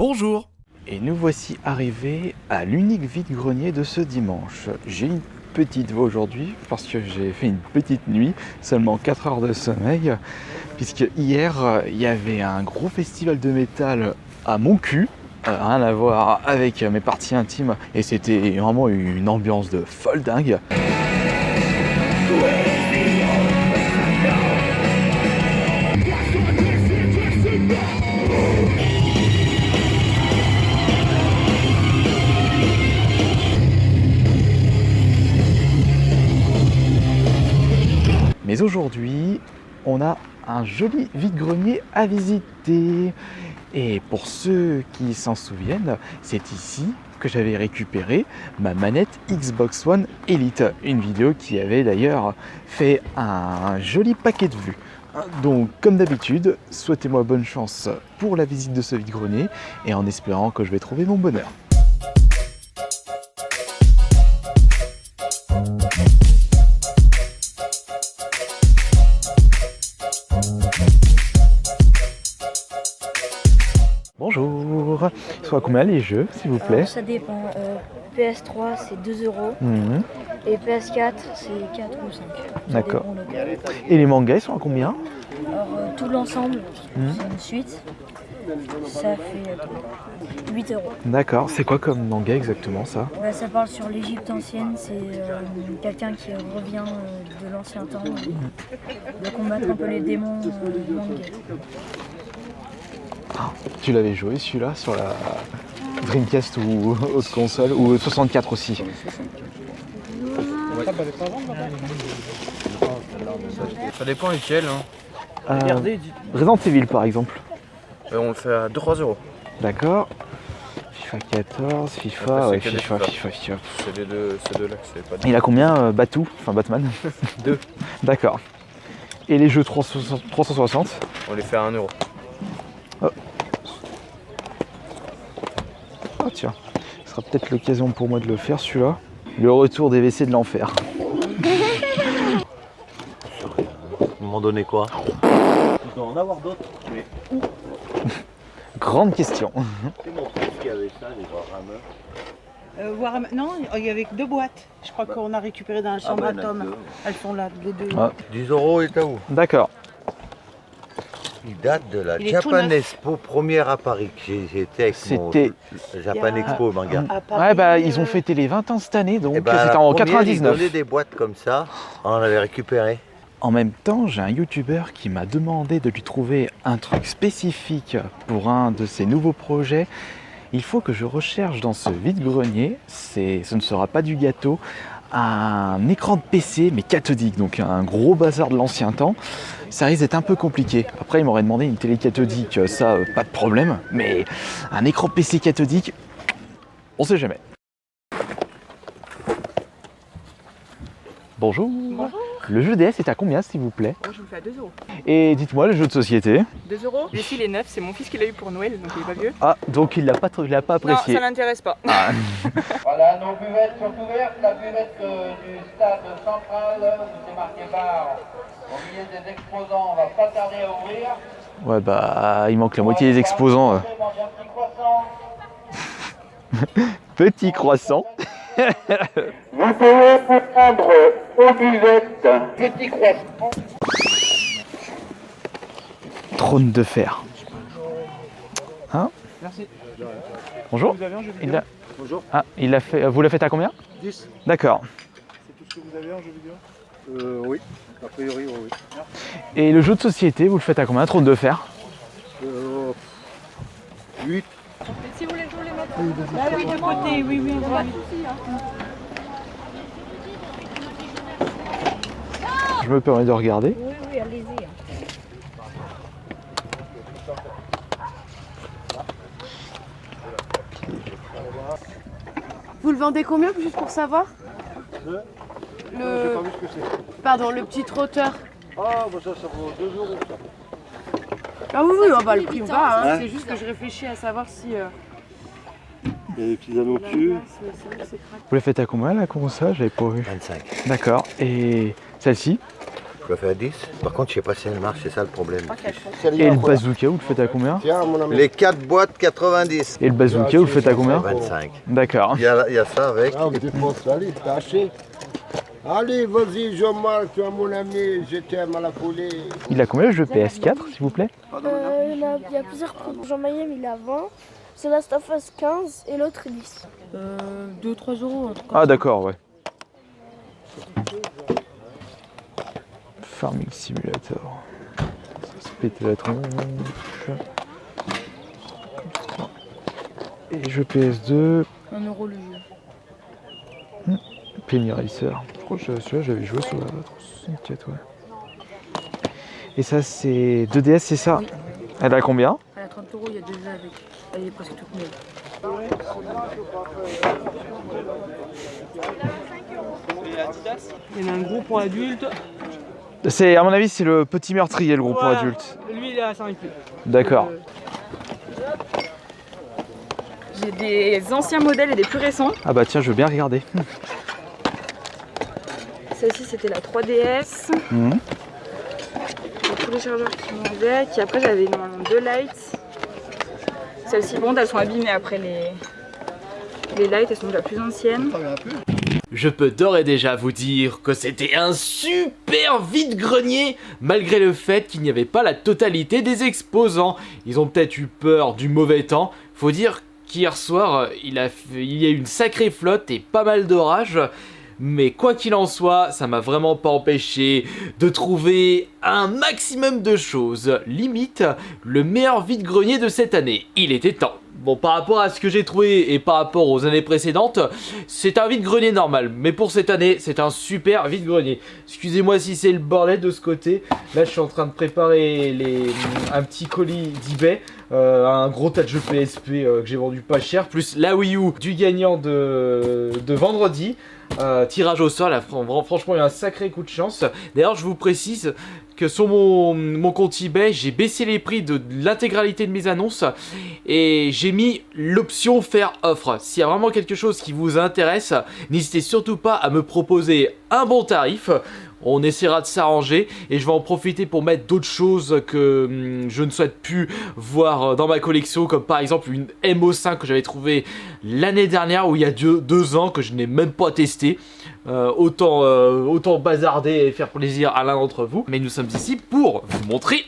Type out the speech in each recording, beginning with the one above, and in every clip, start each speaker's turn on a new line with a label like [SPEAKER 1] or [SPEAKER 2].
[SPEAKER 1] Bonjour.
[SPEAKER 2] Et nous voici arrivés à l'unique vide-grenier de ce dimanche. J'ai une petite voix aujourd'hui parce que j'ai fait une petite nuit, seulement 4 heures de sommeil, puisque hier il y avait un gros festival de métal à mon cul, rien à voir avec mes parties intimes, et c'était vraiment une ambiance de folle dingue. Mais aujourd'hui, on a un joli vide-grenier à visiter. Et pour ceux qui s'en souviennent, c'est ici que j'avais récupéré ma manette Xbox One Elite. Une vidéo qui avait d'ailleurs fait un joli paquet de vues. Donc comme d'habitude, souhaitez-moi bonne chance pour la visite de ce vide-grenier et en espérant que je vais trouver mon bonheur. Bonjour, soit combien les jeux s'il vous plaît?
[SPEAKER 3] Alors, ça dépend. PS3 c'est 2 euros et PS4 c'est 4 ou 5.
[SPEAKER 2] D'accord. Et les mangas ils sont à combien?
[SPEAKER 3] Alors tout l'ensemble, c'est une suite, ça fait 8 euros.
[SPEAKER 2] D'accord, c'est quoi comme manga exactement ça?
[SPEAKER 3] Ça parle sur l'Égypte ancienne, c'est quelqu'un qui revient de l'ancien temps de combattre un peu les démons manga.
[SPEAKER 2] Tu l'avais joué celui-là sur la Dreamcast ou autre console, ou 64 aussi?
[SPEAKER 1] Ça dépend lesquels.
[SPEAKER 2] Resident Evil par exemple.
[SPEAKER 1] On le fait à 3 euros.
[SPEAKER 2] D'accord. FIFA 14, FIFA,
[SPEAKER 1] Après,
[SPEAKER 2] ouais,
[SPEAKER 1] c'est que des
[SPEAKER 2] FIFA.
[SPEAKER 1] C'est les deux-là que c'est pas.
[SPEAKER 2] Il a combien Batou, enfin Batman?
[SPEAKER 1] 2.
[SPEAKER 2] D'accord. Et les jeux 360?
[SPEAKER 1] On les fait à 1 euro.
[SPEAKER 2] Oh tiens, ce sera peut-être l'occasion pour moi de le faire celui-là. Le retour des WC de l'enfer.
[SPEAKER 4] À un moment donné quoi? Il doit en avoir d'autres, mais où?
[SPEAKER 2] Grande question.
[SPEAKER 4] C'est mon fils qui avait ça, les Warhammer.
[SPEAKER 5] Non, il y avait que 2 boîtes. Je crois qu'on a récupéré dans la chambre à Tom. Elles sont là, les 2.
[SPEAKER 2] Ah.
[SPEAKER 4] 10 euros et à où?
[SPEAKER 2] D'accord.
[SPEAKER 4] Il date de la
[SPEAKER 5] Il est tout
[SPEAKER 4] Japan
[SPEAKER 5] neuf.
[SPEAKER 4] Expo première à Paris. J'étais avec
[SPEAKER 2] C'était-
[SPEAKER 4] mon Japan Expo manga.
[SPEAKER 2] Ouais bah ils ont fêté les 20 ans cette année, donc
[SPEAKER 4] Et ben,
[SPEAKER 2] c'était
[SPEAKER 4] la
[SPEAKER 2] en
[SPEAKER 4] première, ils
[SPEAKER 2] 99.
[SPEAKER 4] donnaient des boîtes comme ça, on en avait récupéré.
[SPEAKER 2] En même temps, j'ai un youtubeur qui m'a demandé de lui trouver un truc spécifique pour un de ses nouveaux projets. Il faut que je recherche dans ce vide-grenier, ce ne sera pas du gâteau, un écran de PC mais cathodique, donc un gros bazar de l'ancien temps. Ça risque d'être un peu compliqué. Après, il m'aurait demandé une télé cathodique, ça, pas de problème, mais un écran PC cathodique, on sait jamais. Bonjour.
[SPEAKER 6] Bonjour.
[SPEAKER 2] Le jeu DS est à combien s'il vous plaît?
[SPEAKER 6] Je vous le fais à 2 euros.
[SPEAKER 2] Et dites-moi, le jeu de société?
[SPEAKER 6] 2 euros. Ici, il est neuf, c'est mon fils qui l'a eu pour Noël, donc il est pas vieux.
[SPEAKER 2] Ah, donc il l'a pas
[SPEAKER 6] Non,
[SPEAKER 2] apprécié.
[SPEAKER 6] ça l'intéresse pas.
[SPEAKER 2] Ah.
[SPEAKER 7] Voilà, nos buvettes sont ouvertes. La buvette du stade central, où c'est marqué bar, au milieu des exposants, on va pas tarder à ouvrir.
[SPEAKER 2] Ouais bah, il manque la moitié des exposants.
[SPEAKER 7] Manger un petit croissant.
[SPEAKER 2] Petit croissant.
[SPEAKER 7] Vous pouvez vous prendre aux buvettes. Petit croissant.
[SPEAKER 2] Trône de fer. Hein?
[SPEAKER 5] Merci.
[SPEAKER 2] Bonjour.
[SPEAKER 5] Vous avez un jeu vidéo?
[SPEAKER 4] Bonjour.
[SPEAKER 2] Ah, il l'a fait. Vous la faites à combien?
[SPEAKER 4] 10.
[SPEAKER 2] D'accord.
[SPEAKER 5] C'est tout ce que vous avez en jeu vidéo?
[SPEAKER 4] Oui, a priori oui.
[SPEAKER 2] Et le jeu de société, vous le faites à combien? Trône de fer?
[SPEAKER 4] 8.
[SPEAKER 6] Si vous voulez, je vous les mets.
[SPEAKER 5] Ah oui, de côté, oui, oui.
[SPEAKER 2] Je me permets de regarder.
[SPEAKER 3] Oui, allez-y.
[SPEAKER 8] Vous le vendez combien, juste pour savoir? Le... Pardon, le petit trotteur.
[SPEAKER 4] Ah, bah ça vaut 2 euros ça.
[SPEAKER 8] Ah oui, oh, bah, le prix va, hein. C'est juste que je réfléchis à savoir si...
[SPEAKER 4] Il y a des petits anneaux dessus.
[SPEAKER 2] Vous la faites à combien la console? J'avais pas vu.
[SPEAKER 4] 25.
[SPEAKER 2] D'accord. Et celle-ci?
[SPEAKER 9] Je le fais à 10. Par contre, je sais pas si elle marche, c'est ça le problème.
[SPEAKER 2] Et le bazooka, vous le faites à combien?
[SPEAKER 9] Les 4 boîtes, 90.
[SPEAKER 2] Et le bazooka, vous le faites à combien?
[SPEAKER 9] 25.
[SPEAKER 2] D'accord.
[SPEAKER 9] Il y a ça avec.
[SPEAKER 10] Allez, vas-y, Jean-Marc, tu es mon ami, je t'aime à la folie.
[SPEAKER 2] Il a combien le jeu PS4, s'il vous plaît?
[SPEAKER 11] Il y a plusieurs prix. Jean Mayhem, il a 20. The Last of Us 15 et l'autre 10.
[SPEAKER 8] 2-3 euros.
[SPEAKER 2] Ah d'accord, ouais. Farming Simulator. Ça se pète la tronche. Et jeu PS2.
[SPEAKER 8] 1 euro le jeu.
[SPEAKER 2] Penny Racer. Je crois que celui-là j'avais joué sur la 364, ouais. Et ça c'est 2DS, c'est ça?
[SPEAKER 8] Oui.
[SPEAKER 2] Elle a combien?
[SPEAKER 8] Elle a 30 euros, il y a 2 jeux avec. Elle est presque toute neuve.
[SPEAKER 5] Il y en a un gros pour adultes.
[SPEAKER 2] C'est, à mon avis, c'est le petit meurtrier, le groupe pour adultes.
[SPEAKER 5] Lui, il est à 5 plus.
[SPEAKER 2] D'accord.
[SPEAKER 6] J'ai des anciens modèles et des plus récents.
[SPEAKER 2] Ah bah tiens, je veux bien regarder.
[SPEAKER 6] Celle-ci, c'était la 3DS.
[SPEAKER 2] Mhm.
[SPEAKER 6] Tous les chargeurs qui vont avec. Et après, j'avais normalement 2 lights. Celles-ci, bon, elles sont abîmées après les lights, elles sont déjà plus anciennes.
[SPEAKER 12] Je peux d'ores et déjà vous dire que c'était un super vide-grenier, malgré le fait qu'il n'y avait pas la totalité des exposants. Ils ont peut-être eu peur du mauvais temps. Faut dire qu'hier soir, il y a eu une sacrée flotte et pas mal d'orages. Mais quoi qu'il en soit, ça m'a vraiment pas empêché de trouver un maximum de choses. Limite, le meilleur vide-grenier de cette année. Il était temps. Bon, par rapport à ce que j'ai trouvé et par rapport aux années précédentes, c'est un vide-grenier normal. Mais pour cette année, c'est un super vide-grenier. Excusez-moi si c'est le bordel de ce côté. Là, je suis en train de préparer un petit colis d'eBay. Un gros tas de jeux PSP que j'ai vendu pas cher. Plus la Wii U du gagnant de vendredi. Tirage au sort, là, franchement il y a un sacré coup de chance. D'ailleurs je vous précise que sur mon compte eBay, j'ai baissé les prix de l'intégralité de mes annonces et j'ai mis l'option faire offre. S'il y a vraiment quelque chose qui vous intéresse, n'hésitez surtout pas à me proposer un bon tarif. On essaiera de s'arranger et je vais en profiter pour mettre d'autres choses que je ne souhaite plus voir dans ma collection, comme par exemple une MO5 que j'avais trouvée l'année dernière ou il y a 2 ans que je n'ai même pas testé. Autant bazarder et faire plaisir à l'un d'entre vous. Mais nous sommes ici pour vous montrer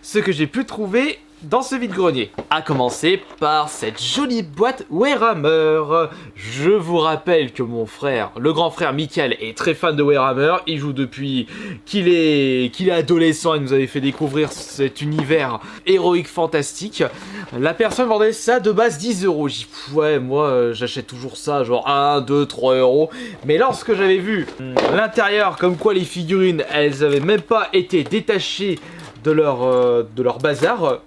[SPEAKER 12] ce que j'ai pu trouver dans ce vide-grenier. A commencer par cette jolie boîte Warhammer. Je vous rappelle que mon frère, le grand frère Michael, est très fan de Warhammer. Il joue depuis qu'il est adolescent. Il nous avait fait découvrir cet univers héroïque fantastique. La personne vendait ça de base 10 euros. J'ai dit ouais, moi j'achète toujours ça genre 1, 2, 3 euros. Mais lorsque j'avais vu l'intérieur, comme quoi les figurines, elles avaient même pas été détachées de leur bazar,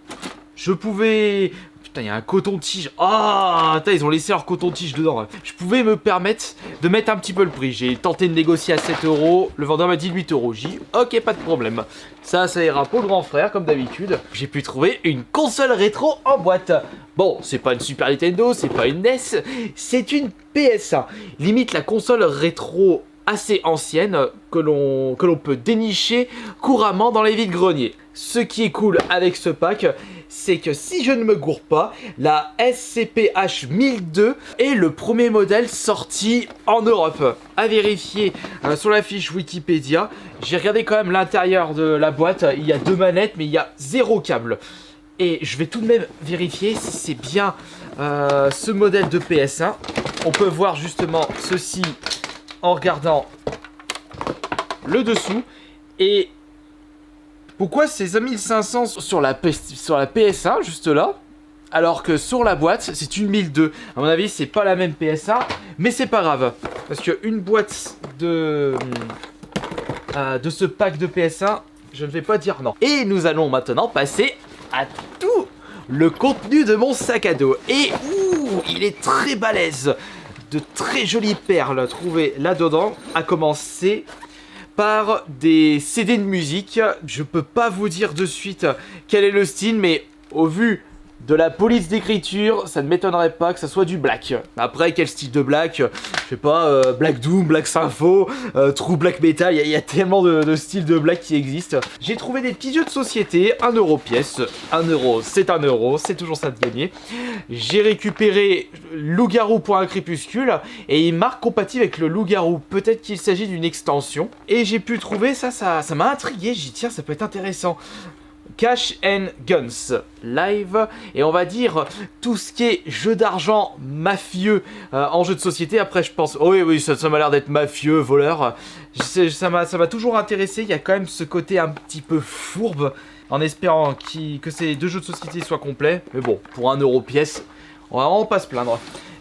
[SPEAKER 12] je pouvais... Putain, il y a un coton-tige. Ah, putain, ils ont laissé leur coton-tige dedans. Je pouvais me permettre de mettre un petit peu le prix. J'ai tenté de négocier à 7 euros. Le vendeur m'a dit 8 euros. J'ai dit, ok, pas de problème. Ça ira pour le grand frère, comme d'habitude. J'ai pu trouver une console rétro en boîte. Bon, c'est pas une Super Nintendo, c'est pas une NES, c'est une PS1. Limite la console rétro assez ancienne que l'on peut dénicher couramment dans les vides-greniers. Ce qui est cool avec ce pack, c'est que si je ne me gourre pas, la SCPH 1002 est le premier modèle sorti en Europe. À vérifier sur la fiche Wikipédia, j'ai regardé quand même l'intérieur de la boîte, il y a 2 manettes mais il y a 0 câble. Et je vais tout de même vérifier si c'est bien ce modèle de PS1. On peut voir justement ceci en regardant le dessous. Et pourquoi c'est 1500 sur la PS1 juste là, alors que sur la boîte c'est une 1002. À mon avis c'est pas la même PS1, mais c'est pas grave, parce que une boîte de ce pack de PS1, je ne vais pas dire non. Et nous allons maintenant passer à tout le contenu de mon sac à dos. Et il est très balèze. De très jolies perles trouvées là-dedans, à commencer par des CD de musique. Je peux pas vous dire de suite quel est le style, mais au vu de la police d'écriture, ça ne m'étonnerait pas que ça soit du black. Après, quel style de black? Je sais pas, Black Doom, Black Sympho, True Black Metal, il y a tellement de styles de black qui existent. J'ai trouvé des petits jeux de société, 1 euro pièce, 1 euro, c'est 1 euro, c'est toujours ça de gagner. J'ai récupéré Loup-garou pour un crépuscule, et il marque compatible avec le Loup-garou, peut-être qu'il s'agit d'une extension. Et j'ai pu trouver, ça m'a intrigué, j'ai dit tiens, ça peut être intéressant. Cash and Guns Live, et on va dire tout ce qui est jeu d'argent mafieux en jeu de société. Après je pense, oh oui ça m'a l'air d'être mafieux, voleur, ça m'a toujours intéressé. Il y a quand même ce côté un petit peu fourbe, en espérant que ces deux jeux de société soient complets. Mais bon, pour 1 euro pièce, on va vraiment pas se plaindre.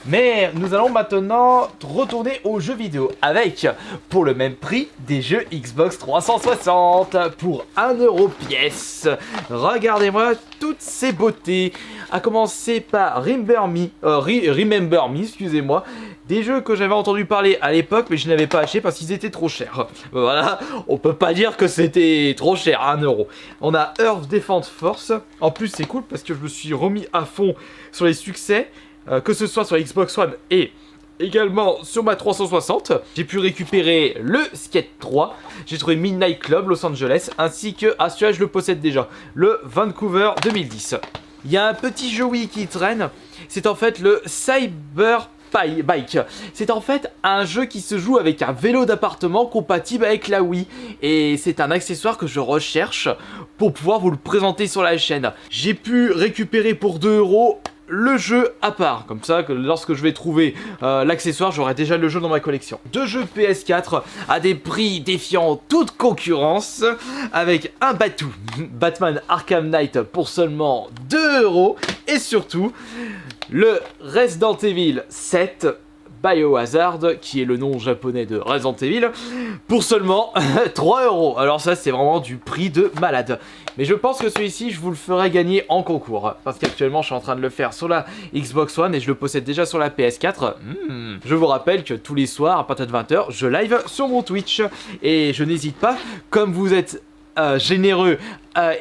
[SPEAKER 12] Mais nous allons maintenant retourner aux jeux vidéo avec, pour le même prix, des jeux Xbox 360 pour 1 euro pièce. Regardez-moi toutes ces beautés. À commencer par Remember Me, excusez-moi. Des jeux que j'avais entendu parler à l'époque, mais je n'avais pas acheté parce qu'ils étaient trop chers. Voilà, on peut pas dire que c'était trop cher, 1 euro. On a Earth Defense Force. En plus, c'est cool parce que je me suis remis à fond sur les succès. Que ce soit sur Xbox One et également sur ma 360. J'ai pu récupérer le Skate 3. J'ai trouvé Midnight Club Los Angeles, ainsi que, ah celui-là je le possède déjà, le Vancouver 2010. Il y a un petit jeu Wii qui traîne, c'est en fait le Cyber Bike. C'est en fait un jeu qui se joue avec un vélo d'appartement compatible avec la Wii, et c'est un accessoire que je recherche pour pouvoir vous le présenter sur la chaîne. J'ai pu récupérer pour 2 euros le jeu à part, comme ça que lorsque je vais trouver l'accessoire, j'aurai déjà le jeu dans ma collection. 2 jeux PS4 à des prix défiant toute concurrence, avec un Batman Arkham Knight pour seulement 2 euros, et surtout le Resident Evil 7 Biohazard, qui est le nom japonais de Resident Evil, pour seulement 3 euros. Alors ça, c'est vraiment du prix de malade. Mais je pense que celui-ci, je vous le ferai gagner en concours, parce qu'actuellement, je suis en train de le faire sur la Xbox One et je le possède déjà sur la PS4. Je vous rappelle que tous les soirs, à partir de 20h, je live sur mon Twitch. Et je n'hésite pas, comme vous êtes généreux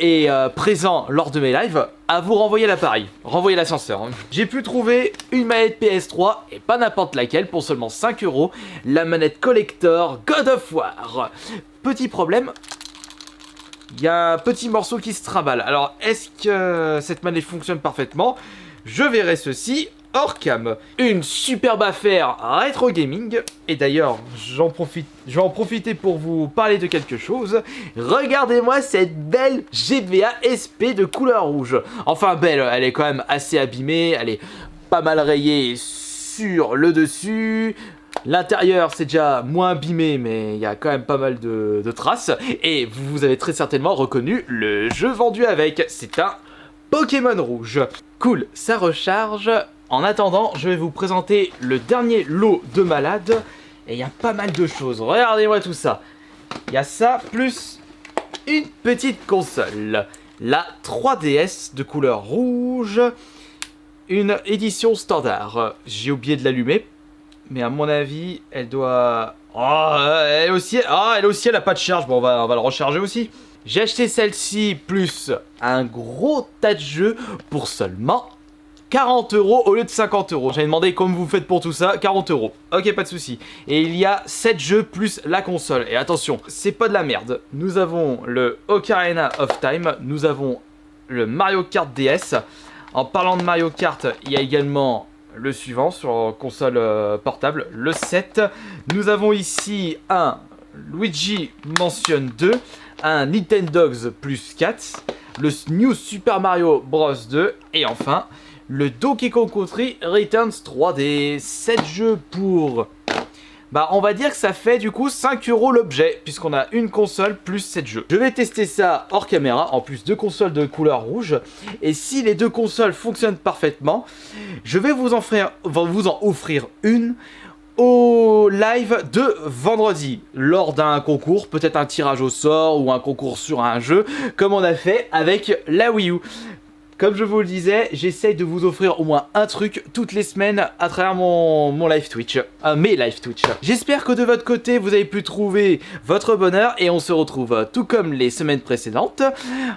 [SPEAKER 12] et présent lors de mes lives, à vous renvoyer l'appareil, renvoyer l'ascenseur. J'ai pu trouver une manette PS3, et pas n'importe laquelle, pour seulement 5 euros, la manette collector God of War. Petit problème, il y a un petit morceau qui se trimballe. Alors, est-ce que cette manette fonctionne parfaitement? Je verrai ceci hors cam. Une superbe affaire rétro gaming. Et d'ailleurs, je vais en profiter pour vous parler de quelque chose. Regardez-moi cette belle GBA SP de couleur rouge. Enfin belle, elle est quand même assez abîmée. Elle est pas mal rayée sur le dessus. L'intérieur c'est déjà moins abîmé, mais il y a quand même pas mal de traces. Et vous avez très certainement reconnu le jeu vendu avec. C'est un Pokémon rouge. Cool, ça recharge. En attendant, je vais vous présenter le dernier lot de malades. Et il y a pas mal de choses. Regardez-moi tout ça. Il y a ça, plus une petite console. La 3DS de couleur rouge. Une édition standard. J'ai oublié de l'allumer. Mais à mon avis, elle doit... Oh, elle aussi, elle a pas de charge. Bon, on va le recharger aussi. J'ai acheté celle-ci plus un gros tas de jeux pour seulement 40 euros au lieu de 50 euros. J'avais demandé comment vous faites pour tout ça, 40 euros. Ok, pas de souci. Et il y a 7 jeux plus la console. Et attention, c'est pas de la merde. Nous avons le Ocarina of Time, nous avons le Mario Kart DS. En parlant de Mario Kart, il y a également le suivant sur console portable, le 7. Nous avons ici un Luigi Mansion 2, un Nintendogs plus 4, le New Super Mario Bros 2 et enfin le Donkey Kong Country Returns 3D. 7 jeux pour... Bah on va dire que ça fait du coup 5 euros l'objet, puisqu'on a une console plus 7 jeux. Je vais tester ça hors caméra, en plus 2 consoles de couleur rouge. Et si les 2 consoles fonctionnent parfaitement, je vais vous en offrir une au live de vendredi, lors d'un concours, peut-être un tirage au sort ou un concours sur un jeu, comme on a fait avec la Wii U. Comme je vous le disais, j'essaye de vous offrir au moins un truc toutes les semaines à travers mon live Twitch. Mes live Twitch. J'espère que de votre côté, vous avez pu trouver votre bonheur et on se retrouve tout comme les semaines précédentes.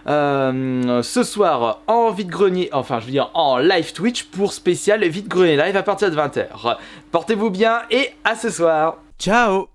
[SPEAKER 12] Ce soir en vide-grenier, enfin je veux dire en live Twitch pour spécial vide-grenier live à partir de 20h. Portez-vous bien et à ce soir. Ciao!